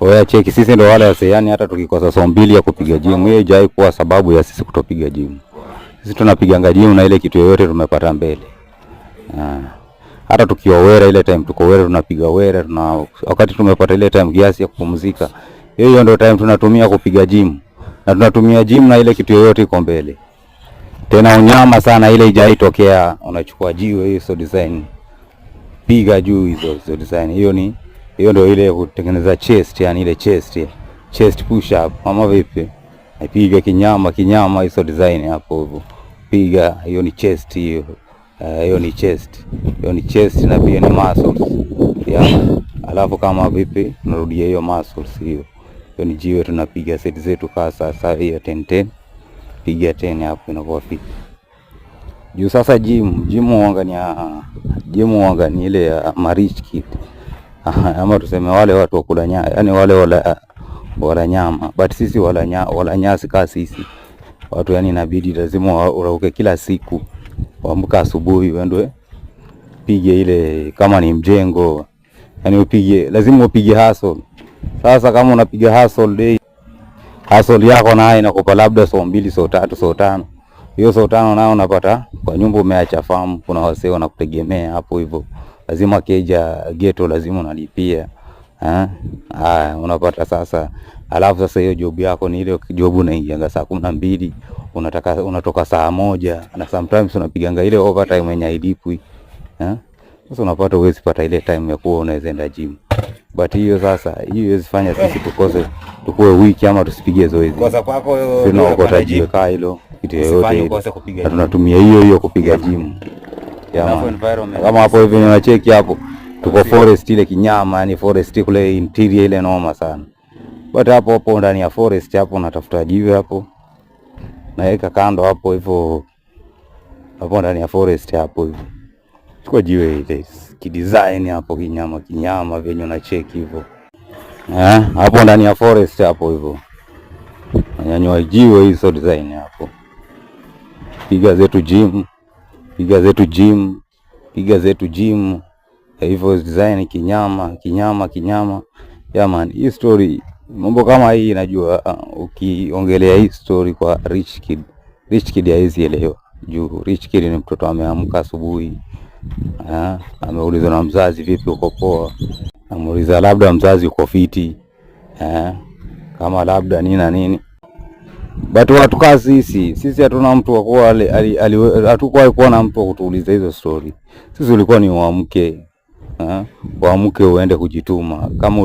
Oya cheki, sisi ndo wale wase, yani hata tukikosa saa mbili ya kupiga gym, hiyo haijai kuwa sababu ya sisi kutopiga gym. Sisi tunapiga gym na ile kitu yoyote tumepata mbele. Hata tukiwa wera ile time tuko wera tunapiga wera, wakati tumepata ile time kiasi ya kupumzika, hiyo ndio time tunatumia kupiga gym. Na tunatumia gym na ile kitu yoyote iko mbele. Tena unyama sana ile haijai tokea, unachukua jiwe hiyo so design. Piga juu hizo design. Hiyo ndio ile kutengeneza chest, yani ile chest push up. Mama vipi? Piga kinyama hizo design hapo hivyo. Piga hiyo ni chest hiyo. Hiyo ni chest na pia ni muscles. Alafu kama vipi tunarudia hiyo muscles hiyo. Hiyo ni jiwe tunapiga set zetu sasa hiyo 10. Piga 10 hapo inakuwa fit. Juu sasa gym huanga ni ile ya rich kid. Ama tuseme wale watu wa kula nyama, yani wale wala nyama, but sisi wala nyasi kama sisi. Watu yani inabidi lazima urauke kila siku. Waamka asubuhi uende pige ile kama ni mjengo. Yani lazima upige hustle. Sasa kama unapiga hustle day, hustle yako nayo inakupa labda saa 2, saa 3, saa 5. Hiyo saa 5 nayo unapata kwa nyumba umeacha famu, kuna wasee wanakutegemea hapo hivyo. Lazima keja ghetto lazima unalipia. Unapata sasa. Alafu sasa hiyo job yako ni ile job unaingia saa 12, unatoka saa 1 na sometimes unapiganga ile overtime yenye hailipwi. Sasa unapata uwezi pata ile time ya kuwa unaweza enda gym. But hiyo sasa haiwezi fanya sisi tukue wiki ama tusipige zoezi. Kwa sababu tunaokota jiwe kaa hilo kitu yoyote. Tunatumia hiyo kupiga gym. Kama hapo hivi unacheki hapo tuko forest ile kinyama, yani forest kule interior ile noma sana. But hapo ndani ya forest hapo natafuta jiwe hapo, naweka kando hapo hivyo, hapo ndani ya forest hapo hivyo chukua jiwe ile kidesign hapo kinyama venye unacheki hivyo. Hapo ndani ya forest hapo hivyo nyanyua jiwe hizo design hapo, piga zetu gym hivyo design kinyama. Man, hii story mambo kama hii najua ukiongelea hii story kwa rich kid haizi elewa. Juu rich kid ni mtoto ameamka asubuhi, ameulizwa na mzazi vipi uko poa, amuuliza labda mzazi uko fiti, kama labda nini. But watu kazi sisi hatuna mtu wa kuwa hatukuwahi kuona mtu wa kutuuliza hizo story. Sisi ulikuwa ni uamke uende kujituma kama